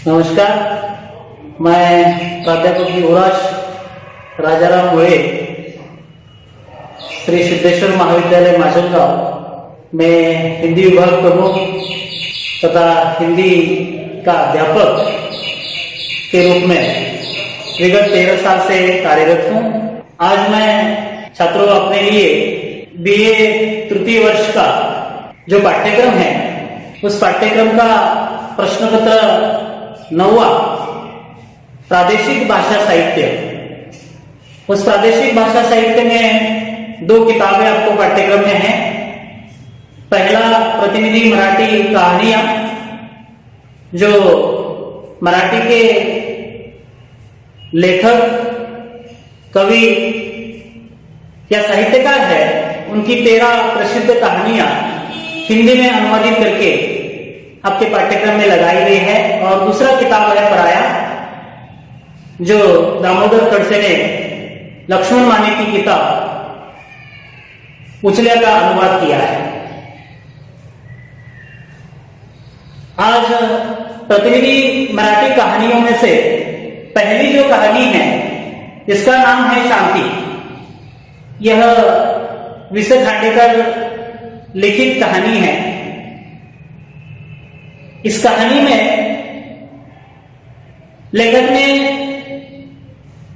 नमस्कार, मैं प्राध्यापक युवराज राजाराम मुळे, श्री सिद्धेश्वर महाविद्यालय माजलगांव में हिंदी विभाग प्रमुख तथा हिंदी का अध्यापक के रूप में विगत 13 साल से कार्यरत हूँ। आज मैं छात्रों अपने लिए बीए तृतीय वर्ष का जो पाठ्यक्रम है उस पाठ्यक्रम का प्रश्न पत्र 9वां प्रादेशिक भाषा साहित्य, उस प्रादेशिक भाषा साहित्य में 2 किताबें आपको पाठ्यक्रम में हैं। पहला प्रतिनिधि मराठी कहानियां, जो मराठी के लेखक, कवि या साहित्यकार है, उनकी 13 प्रसिद्ध कहानियां हिंदी में अनुवादित करके आपके पाठ्यक्रम में लगाई गई है। और दूसरा किताब है पराया, जो दामोदर खड़से ने लक्ष्मण माने की किताब उछल्या का अनुवाद किया है। आज प्रतिनिधि मराठी कहानियों में से पहली जो कहानी है, इसका नाम है शांति। यह विसे खांडेकर लिखित कहानी है। इस कहानी में लेखक ने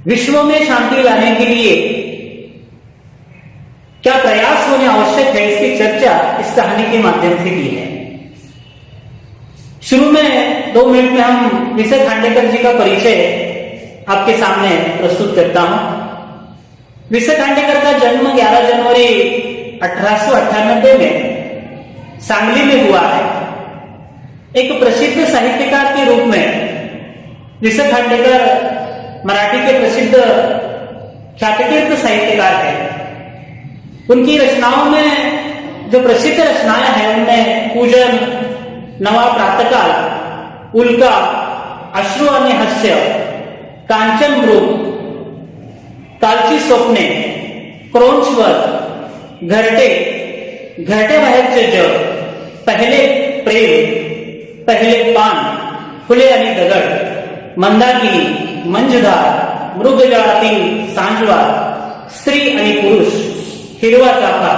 विश्व में शांति लाने के लिए क्या प्रयास होने आवश्यक है, इसकी चर्चा इस कहानी के माध्यम से की है। शुरू में 2 मिनट में हम विसे खांडेकर जी का परिचय आपके सामने प्रस्तुत करता हूं। विसे खांडेकर का जन्म 11 जनवरी 1898 में सांगली में हुआ है। एक प्रसिद्ध साहित्यकार के रूप में विसे खांडेकर मराठी के प्रसिद्ध ख्यातिकीर्त साहित्यकार हैं। उनकी रचनाओं में जो प्रसिद्ध रचनाएं हैं, उनमें पूजन, नवा प्रातःकाल, उल्का, अश्रु आणि हास्य, कांचन मृग, कालची स्वप्ने, क्रौंचवध, घरटे, घरटे बाहेरचे जग, पहिले प्रेम, पहिले पान, फुले आणि दगड, मंदाकिनी, मंजधार, मृगजळातील सांजवा, स्त्री आणि पुरुष, हिरवा चाफा,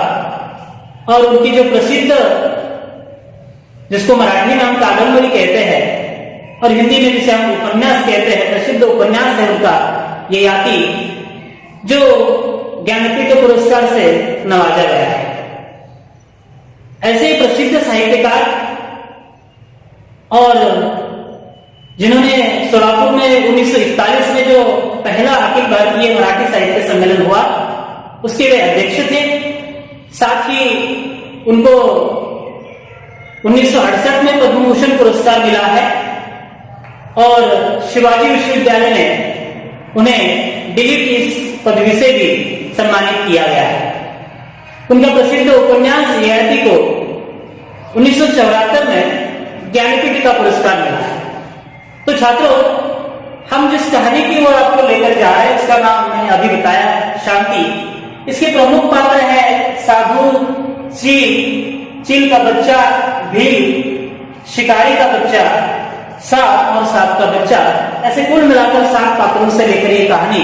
और उनकी जो प्रसिद्ध, जिसको मराठी नाम कादंबरी कहते हैं और हिंदी में जिसे हम उपन्यास कहते हैं, प्रसिद्ध उपन्यास है उनका ययाति, जो ज्ञानपीठ पुरस्कार से नवाजा गया है। ऐसे प्रसिद्ध साहित्यकार और जिन्होंने सोलापुर में 1941 में जो पहला अखिल भारतीय मराठी साहित्य सम्मेलन हुआ, उसके वे अध्यक्ष थे। साथ ही उनको 1968 में पद्म भूषण पुरस्कार मिला है और शिवाजी विश्वविद्यालय ने उन्हें डिलीट इस पदवी से भी सम्मानित किया गया है। उनका प्रसिद्ध उपन्यास ययाति को 1974 में ज्ञानपीठ का पुरस्कार मिला है। तो छात्रों, हम जिस कहानी की ओर आपको लेकर जा रहे हैं, इसका नाम मैंने अभी बताया, शांति। इसके प्रमुख पात्र है साधु, चील का बच्चा, भील, शिकारी का बच्चा, सांप और सांप का बच्चा। ऐसे कुल मिलाकर 7 पात्रों से लेकर ये कहानी,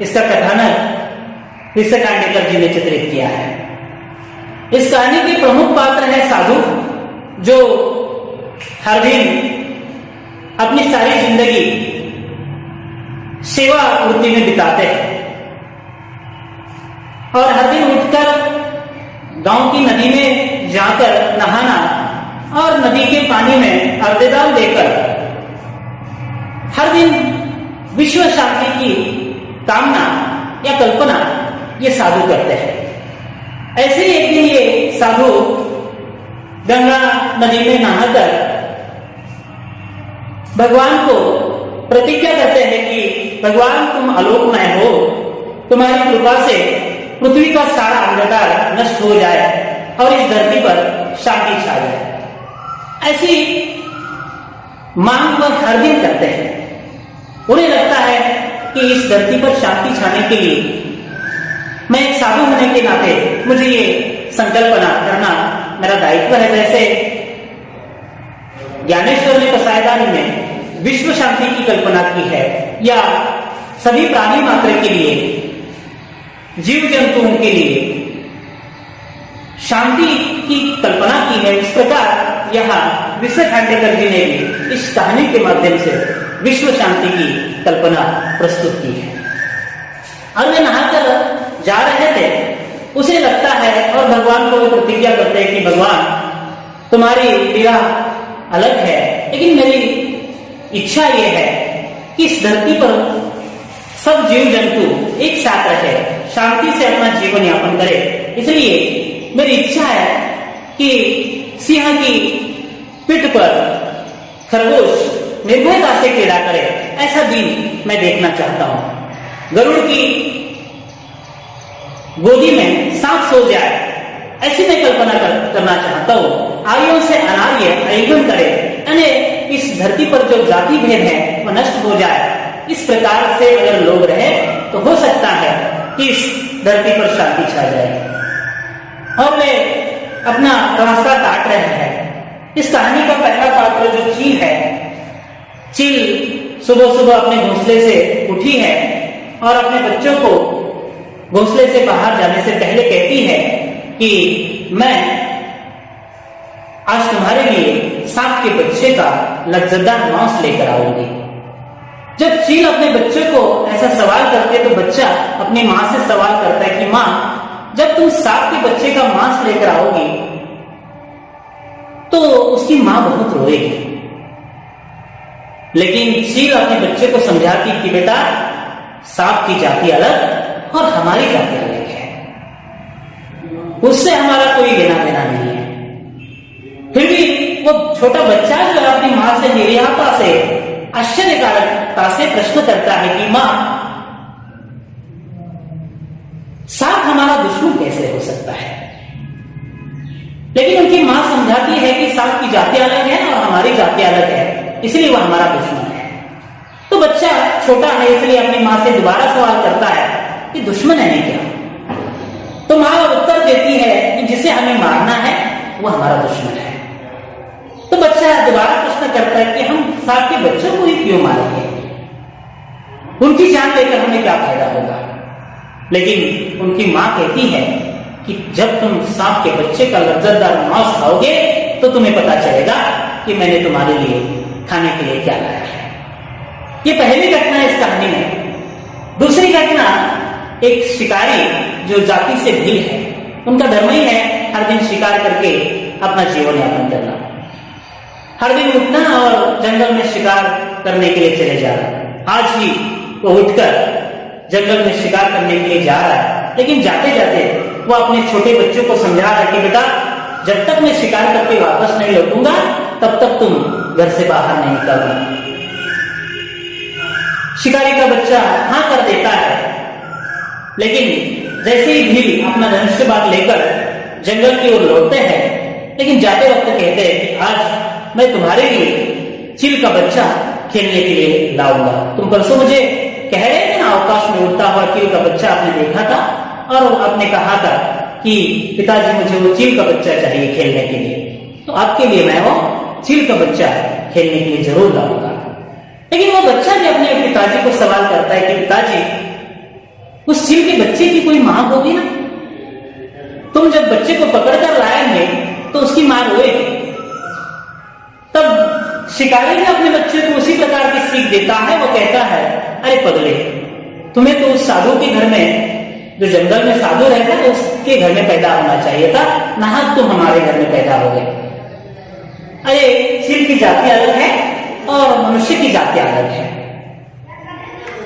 इसका कथानक विसे खांडेकर जी ने चित्रित किया है। इस कहानी के प्रमुख पात्र है साधु, जो हर दिन अपनी सारी जिंदगी सेवा वृत्ति में बिताते हैं और हर दिन उठकर गांव की नदी में जाकर नहाना और नदी के पानी में अर्धदान देकर हर दिन विश्व शांति की कामना या कल्पना ये साधु करते हैं। ऐसे ही एक दिन ये साधु गंगा नदी में नहाकर भगवान को प्रतिज्ञा करते हैं कि भगवान, तुम आलोकमय हो, तुम्हारी कृपा से पृथ्वी का सारा अंधकार नष्ट हो जाए और इस धरती पर शांति छा जाए। ऐसी मांग वह हर दिन करते हैं। उन्हें लगता है कि इस धरती पर शांति छाने के लिए मैं एक साधु होने के नाते मुझे ये संकल्पना करना मेरा दायित्व है। जैसे ज्ञानेश्वर ने कसायदान में विश्व शांति की कल्पना की है या सभी प्राणी मात्र के लिए, जीव जंतुओं के लिए शांति की कल्पना की है, इस प्रकार यहाँ विश्व खांडेकर जी ने भी इस कहानी के माध्यम से विश्व शांति की कल्पना प्रस्तुत की है। और वे नहाकर जा रहे थे, उसे लगता है और भगवान को प्रतिज्ञा करते हैं कि भगवान तुम्हारी लीला अलग है, लेकिन मेरी इच्छा यह है कि इस धरती पर सब जीव जंतु एक साथ रहे, शांति से अपना जीवन यापन करे। इसलिए मेरी इच्छा है कि सिंह की पीठ पर खरगोश निर्भयता से क्रीड़ा करे, ऐसा दिन मैं देखना चाहता हूं। गरुड़ की गोदी में सांप सो जाए, ऐसी मैं कल्पना करना चाहता हूं। आर्यों से अनार्य आलिंगन करे, यानी इस धरती पर जो जाति भेद है वह नष्ट हो जाए। इस प्रकार से अगर लोग रहे तो हो सकता है कि इस धरती पर शांति छा जाए। और वे अपना रास्ता काट रहे हैं। इस कहानी का पहला पात्र जो चील है, चील सुबह सुबह अपने घोंसले से उठी है और अपने बच्चों को घोंसले से बाहर जाने से पहले कहती है कि मैं आज तुम्हारे लिए सांप के बच्चे का लज्जतदार मांस लेकर आऊंगी। जब चील अपने बच्चे को ऐसा सवाल करते तो बच्चा अपनी मां से सवाल करता है कि मां, जब तुम सांप के बच्चे का मांस लेकर आओगी तो उसकी मां बहुत रोएगी। लेकिन चील अपने बच्चे को समझाती कि बेटा, सांप की जाति अलग और हमारी जाति अलग है, उससे हमारा कोई लेना देना नहीं है। फिर भी वो छोटा बच्चा जो अपनी मां से निर्याता से आश्चर्यकारकता से प्रश्न करता है कि मां, सांप हमारा दुश्मन कैसे हो सकता है? लेकिन उनकी मां समझाती है कि सांप की जाति अलग है और हमारी जाति अलग है, इसलिए वह हमारा दुश्मन है। तो बच्चा छोटा है, इसलिए अपनी मां से दोबारा सवाल करता है कि दुश्मन है नहीं क्या? तो मां उत्तर देती है कि जिसे हमें मारना है वो हमारा दुश्मन है। तो बच्चा दोबारा प्रश्न करता है कि हम सांप के बच्चों को ही क्यों मारेंगे? उनकी जान लेकर हमें क्या फायदा होगा? लेकिन उनकी मां कहती है कि जब तुम सांप के बच्चे का लज्जतदार मांस खाओगे तो तुम्हें पता चलेगा कि मैंने तुम्हारे लिए खाने के लिए क्या लाया है। ये पहली घटना है इस कहानी में। दूसरी घटना, एक शिकारी जो जाति से भिन्न है, उनका धर्म ही है हर दिन शिकार करके अपना जीवन यापन करना, हर दिन उठना और जंगल में शिकार करने के लिए चले जा रहा है। आज ही वो उठकर जंगल में शिकार करने के लिए जा रहा है, लेकिन जाते जाते वो अपने छोटे बच्चों को समझा रहा है कि बेटा, जब तक मैं शिकार करके वापस नहीं लौटूंगा तब तक तुम घर से बाहर नहीं निकलना। शिकारी का बच्चा हाँ कर देता है, लेकिन जैसे ही भील अपना धनुष्य बाण लेकर जंगल की ओर लौटते हैं, लेकिन जाते वक्त कहते हैं कि आज मैं तुम्हारे लिए चील का बच्चा खेलने के लिए लाऊंगा। तुम परसों मुझे कह रहे थे ना, आकाश में उड़ता हुआ चील का बच्चा आपने देखा था और आपने कहा था कि पिताजी मुझे वो चील का बच्चा चाहिए खेलने के लिए, तो आपके लिए मैं वो चील का बच्चा खेलने के लिए जरूर लाऊंगा। लेकिन वो बच्चा भी अपने पिताजी को सवाल करता है कि पिताजी, उस चील के बच्चे की कोई मां होगी ना? तुम जब बच्चे को पकड़कर लाएंगे तो उसकी मां रोएगी। तब शिकारी भी अपने बच्चे को उसी प्रकार की सीख देता है। वो कहता है, अरे पगले, तुम्हें तो उस साधु के घर में, जो जंगल में साधु रहता है उसके घर में पैदा होना चाहिए था, ना तुम हमारे घर में पैदा हो गए। अरे चील की जाति अलग है और मनुष्य की जाति अलग है।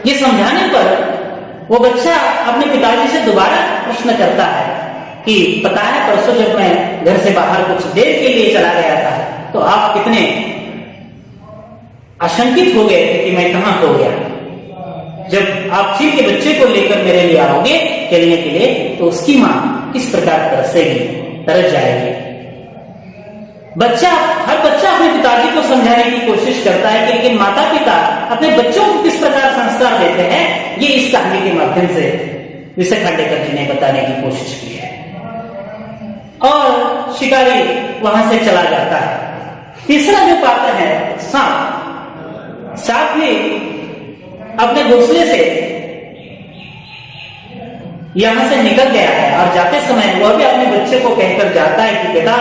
ये समझाने पर वो बच्चा अपने पिताजी से दोबारा प्रश्न करता है कि पता है परसों जब मैं घर से बाहर कुछ देर के लिए चला गया था तो आप कितने आशंकित हो गए थे कि मैं कहां खो गया। जब आप चील के बच्चे को लेकर मेरे लिए आओगे खेलने के लिए तो उसकी मां किस प्रकार तरसेगी, तरस जाएगी। हर बच्चा अपने पिताजी को समझाने की कोशिश करता है, लेकिन माता पिता अपने बच्चों को किस प्रकार संस्कार देते हैं, ये इस कहानी के माध्यम से विश्व खांडेकर जी ने बताने की कोशिश की है। और शिकारी वहां से चला जाता है। तीसरा जो पात्र है सांप, सांप भी अपने घोंसले से यहां से निकल गया है और जाते समय वह भी अपने बच्चे को कहकर जाता है कि बेटा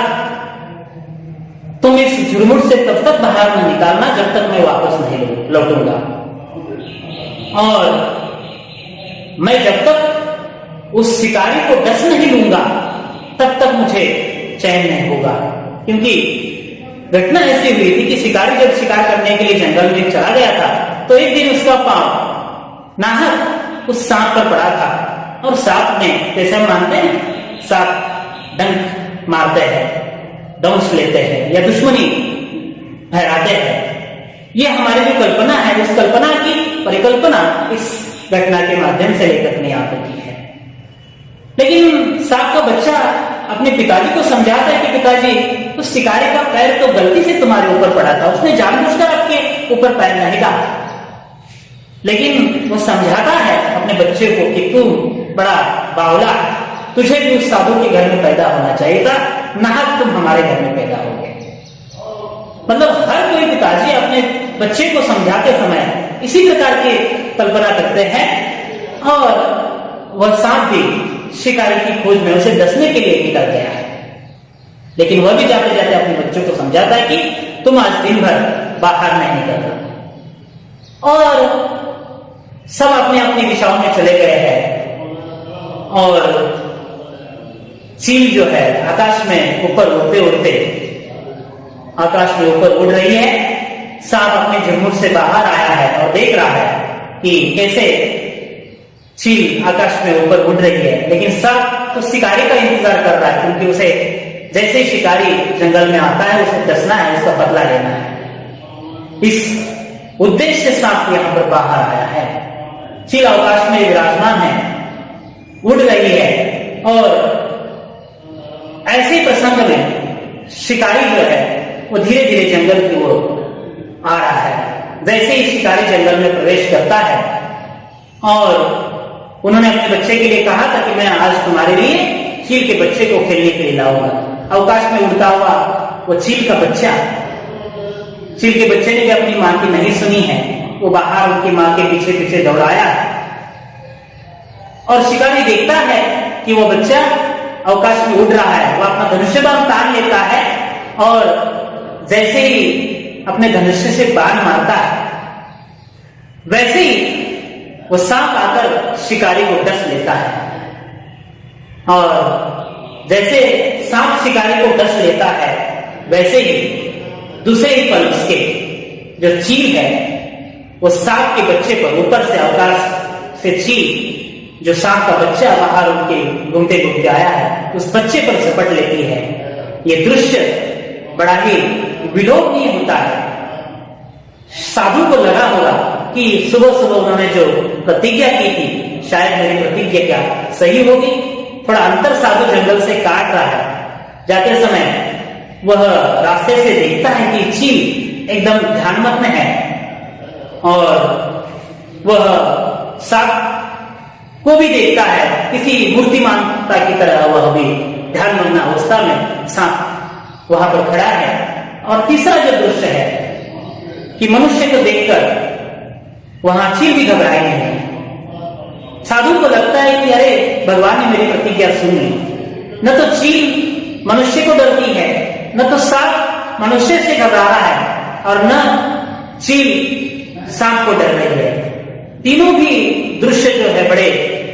तुम इस झुरमुट से तब तक बाहर न निकालना जब तक मैं वापस नहीं लौटूंगा, और मैं जब तक उस शिकारी को डस नहीं लूंगा तब तक मुझे चैन नहीं होगा। क्योंकि घटना ऐसी हुई थी कि शिकारी जब शिकार करने के लिए जंगल में चला गया था तो एक दिन उसका पांव नाहक उस सांप पर पड़ा था, और सांप ने, जैसे हम मानते हैं सांप डंक मारते हैं, दंश लेते हैं या दुश्मनी फहराते हैं, ये हमारी जो कल्पना है उस कल्पना की परिकल्पना इस घटना के माध्यम से लेकर अपने आप होती है। लेकिन सांप का बच्चा अपने पिताजी को समझाता है कि पिताजी उस शिकारी का पैर तो गलती से तुम्हारे ऊपर पड़ा था, उसने जानबूझकर आपके ऊपर पैर नहीं डाला। लेकिन वो समझाता है अपने बच्चे को कि तू बड़ा बावला, तुझे भी उस साधु के घर में पैदा होना चाहिए था, नाहक तुम हमारे घर में पैदा हो गए। मतलब हर कोई पिताजी अपने बच्चे को समझाते समय इसी प्रकार की कल्पना करते हैं, और वह सांप भी शिकारी की खोज में उसे डसने के लिए निकल गया है। लेकिन वह भी जाते जाते अपने बच्चों को समझाता है कि तुम आज दिन भर बाहर नहीं निकलना, और सब अपनी अपनी दिशाओं में चले गए हैं। और चील जो है आकाश में ऊपर उड़ते उड़ते आकाश में ऊपर उड़ रही है। सांप अपने झुरमुट से बाहर आया है और देख रहा है कि कैसे चील आकाश में ऊपर उड़ रही है, लेकिन सांप उस शिकारी का इंतजार कर रहा है, क्योंकि उसे जैसे ही शिकारी जंगल में आता है उसे डसना है, उसका बदला लेना है। इस उद्देश्य से सांप यहां पर बाहर आया है। चील आकाश में विराजमान है, उड़ रही है, और ऐसे प्रसंग में शिकारी जो है वो धीरे धीरे जंगल की ओर आ रहा है। जैसे ही शिकारी जंगल में प्रवेश करता है, और उन्होंने अपने बच्चे के लिए कहा था कि मैं आज तुम्हारे लिए चील के बच्चे को खेलने के लिए लाऊंगा। आकाश में उड़ता हुआ वो चील का बच्चा, चील के बच्चे ने भी अपनी मां की नहीं सुनी है, वो बाहर उनकी मां के पीछे पीछे दौड़ाया, और शिकारी देखता है कि वो बच्चा आकाश में उड़ रहा है। वो अपना धनुष्य बाण तान लेता है, और जैसे ही अपने धनुष्य से बाण मारता है वैसे ही वो सांप आकर शिकारी को डस लेता है, और जैसे सांप शिकारी को डस लेता है वैसे ही दूसरे ही पल उसके जो चील है वो सांप के बच्चे पर ऊपर से आकाश से चील जो सांप का बच्चा बाहर उनके घूमते घूमते आया है उस बच्चे पर झपट लेती है। ये दृश्य बड़ा ही विलोभनीय होता है। साधु को लगा होगा कि सुबह सुबह उन्होंने जो प्रतिज्ञा की थी शायद मेरी प्रतिज्ञा क्या सही होगी। थोड़ा अंतर साधु जंगल से काट रहा है। जाते समय वह रास्ते से देखता है कि चील एकदम ध्यानमग्न है, और वह सांप को भी देखता है, किसी मूर्तिमानता की तरह वह भी ध्यानमग्न अवस्था में सांप वहां पर खड़ा है। और तीसरा जो दृश्य है कि मनुष्य को देखकर वहां चील भी घबराई नहीं। साधु को लगता है कि अरे भगवान ने मेरी प्रतिज्ञा सुन ली। न तो चील मनुष्य को डरती है, न तो सांप मनुष्य से घबरा रहा है, और न चील सांप को डर रही है। तीनों भी दृश्य जो है बड़े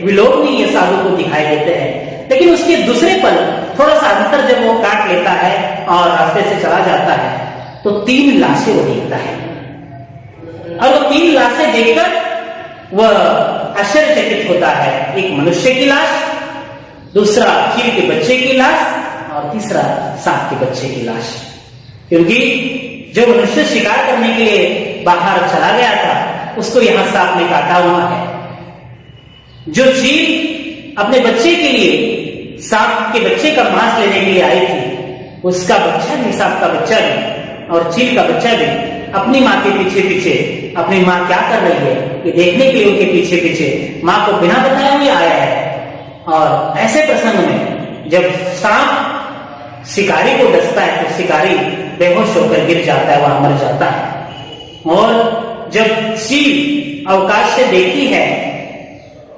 विलोभनीय साधु को दिखाई देते हैं। लेकिन उसके दूसरे पल थोड़ा सा अंतर जब वो काट लेता है और रास्ते से चला जाता है तो 3 लाशें वो देखता है, और वो 3 लाशें देखकर वह आश्चर्यचकित होता है। एक मनुष्य की लाश, दूसरा चील के बच्चे की लाश, और तीसरा सांप के बच्चे की लाश। क्योंकि जो मनुष्य शिकार करने के लिए बाहर चला गया था उसको यहां सांप ने काटा हुआ है। जो चील अपने बच्चे के लिए सांप के बच्चे का मांस लेने के लिए आई थी उसका बच्चा भी, सांप का बच्चा भी और चील का बच्चा भी अपनी मां के पीछे पीछे, अपनी मां क्या कर रही है ये देखने के लिए उनके पीछे पीछे मां को बिना बताए हुए आया है। और ऐसे प्रसंग में जब सांप शिकारी को डसता है तो शिकारी बेहोश होकर गिर जाता है, वहां मर जाता है। और जब चील अवकाश से देखती है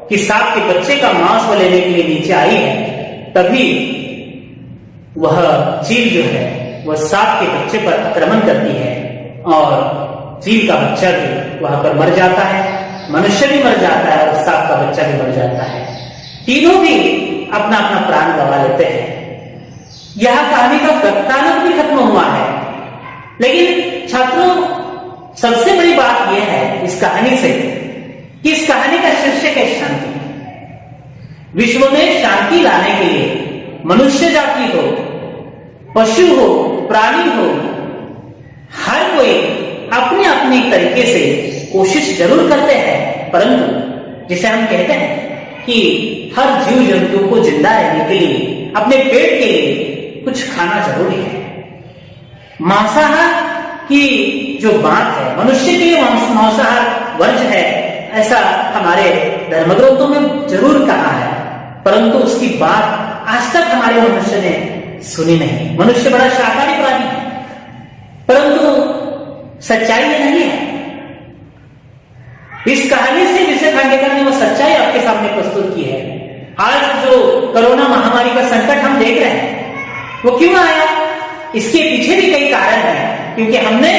कि सांप के बच्चे का मांस वो लेने के लिए नीचे आई है, तभी वह चील जो है वह सांप के बच्चे पर आक्रमण करती है और चील का बच्चा भी वहां पर मर जाता है, मनुष्य भी मर जाता है और सांप का बच्चा भी मर जाता है। तीनों भी अपना अपना प्राण गंवा लेते हैं। यह कहानी का कथानक भी खत्म हुआ है। लेकिन छात्रों, सबसे बड़ी बात यह है इस कहानी से कि इस कहानी का शीर्षक है शांति। विश्व में शांति लाने के लिए मनुष्य जाति हो, पशु हो, प्राणी हो, हर कोई अपने अपने तरीके से कोशिश जरूर करते हैं, परंतु जिसे हम कहते हैं कि हर जीव जंतु को जिंदा रहने के लिए, अपने पेट के लिए कुछ खाना जरूरी है। मांसाहार की जो बात है, मनुष्य के लिए मांसाहार वर्ज्य है, ऐसा हमारे धर्मग्रंथों में जरूर कहा है, परंतु उसकी बात आज तक हमारे मनुष्य ने सुनी नहीं। मनुष्य बड़ा शाकाहारी प्राणी है, परंतु सच्चाई ये नहीं है। इस कहानी से विजय खांडेकर ने वो सच्चाई आपके सामने प्रस्तुत की है। आज जो कोरोना महामारी का संकट हम देख रहे हैं, वो क्यों आया? इसके पीछे भी कई कारण हैं, क्योंकि हमने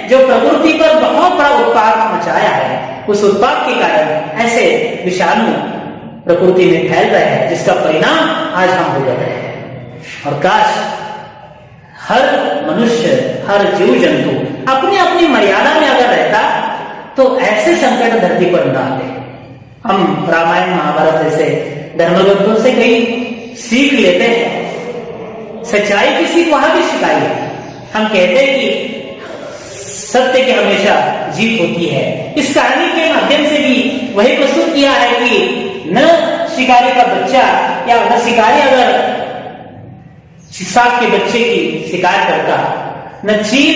जो प्रकृति पर बहुत बड़ा उत्पात मचाया है, उस उत्पात के कारण ऐसे विषाणु प्रकृति में फैल रहे हैं, जिसका परिणाम आज हम भुगत रहे हैं। और काश हर मनुष्य, हर जीव जंतु अपनी अपनी मर्यादा में अगर रहता तो ऐसे संकट धरती पर न आते। हम रामायण महाभारत जैसे धर्मग्रंथों से कई सीख लेते हैं। सच्चाई की सीख वहां भी सिखाई है। हम कहते हैं कि सत्य की हमेशा जीत होती है। इस कहानी के माध्यम से भी वही प्रस्तुत किया है कि न शिकारी का बच्चा या न शिकारी अगर सांप के बच्चे की शिकार करता, न चील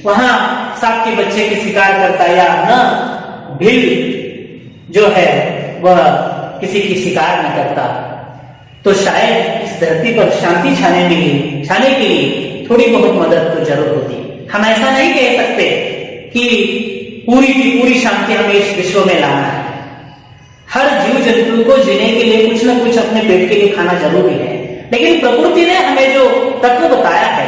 वहां सांप के बच्चे की शिकार करता, या न भील जो है वह किसी की शिकार न करता, तो शायद इस धरती पर शांति छाने के लिए थोड़ी बहुत मदद तो जरूर होती। हम ऐसा नहीं कह सकते कि पूरी की पूरी शांति हमें इस विश्व में लाना है। हर जीव जंतु को जीने के लिए कुछ न कुछ अपने पेट के लिए खाना जरूरी है, लेकिन प्रकृति ने हमें जो तत्व बताया है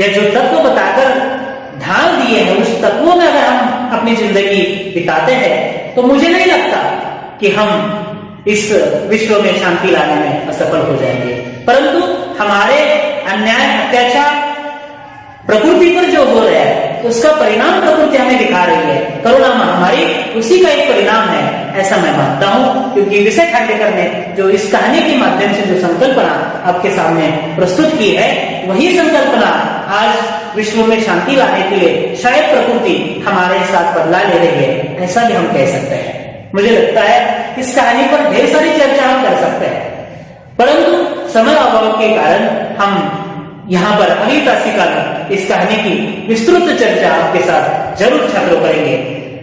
या जो तत्व बताकर ढाल दिए हैं, उस तत्वों में अगर हम अपनी जिंदगी बिताते हैं तो मुझे नहीं लगता कि हम इस विश्व में शांति लाने में असफल हो जाएंगे। परंतु हमारे अन्याय, अत्याचार प्रकृति पर जो हो रहा है, उसका परिणाम प्रकृति हमें दिखा रही है। कोरोना महामारी उसी का एक परिणाम है, ऐसा मैं मानता हूं, क्योंकि विजय खांडेकर ने जो इस कहानी के माध्यम से जो संकल्पना आपके सामने प्रस्तुत की है, वही संकल्पना आज विश्व में शांति लाने के लिए शायद प्रकृति हमारे साथ बदला ले रही है, ऐसा भी हम कह सकते हैं। मुझे लगता है इस कहानी पर ढेर सारी चर्चा हम कर सकते हैं, परंतु समय अभाव के कारण हम यहाँ पर अगली तासिका में इस कहानी की विस्तृत चर्चा आपके साथ जरूर छात्रों करेंगे।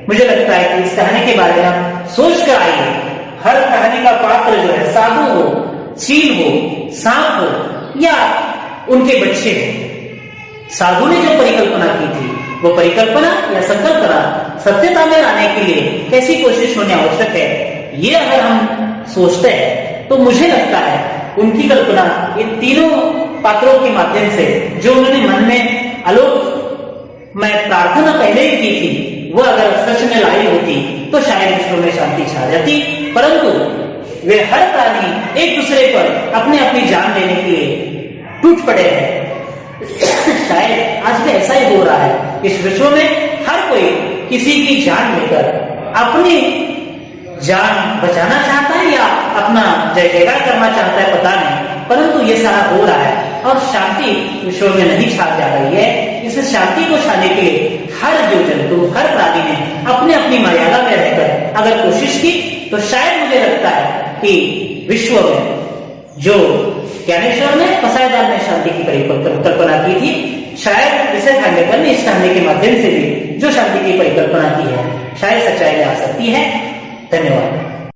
मुझे लगता है कि इस कहानी के बारे में हम सोच कर आइए। हर कहानी का पात्र जो है, साधु हो, चील हो, सांप हो या उनके बच्चे हो, साधु ने जो परिकल्पना की थी, वो परिकल्पना या संकल्पना सत्यता में लाने के लिए कैसी कोशिश होनी आवश्यक है, ये अगर हम सोचते हैं तो मुझे लगता है उनकी कल्पना इन तीनों पात्रों के माध्यम से जो उन्होंने मन में आलोक मैं प्रार्थना पहले ही की थी, वो अगर सच में लाई होती तो शायद विश्व में शांति छा जाती। परंतु वे हर प्राणी एक दूसरे पर अपने अपनी जान लेने के लिए टूट पड़े हैं। शायद आज भी ऐसा ही हो रहा है। इस विश्व में हर कोई किसी की जान लेकर अपनी जान बचाना चाहता है या अपना जय जयकार करना चाहता है, पता नहीं, परंतु ये सारा हो रहा है और शांति विश्व में नहीं छा जा रही है। इस शांति को छाने के लिए हर जीव जंतु, हर प्राणी ने अपने अपनी मर्यादा में रहकर अगर कोशिश की तो शायद मुझे लगता है कि विश्व में जो ज्ञानेश्वर ने फसायदार में शांति की परिकल्पना की थी, शायद विजय खांडेकर ने इस कहानी के माध्यम से भी जो शांति की परिकल्पना की है, शायद सच्चाई में आ सकती है। धन्यवाद।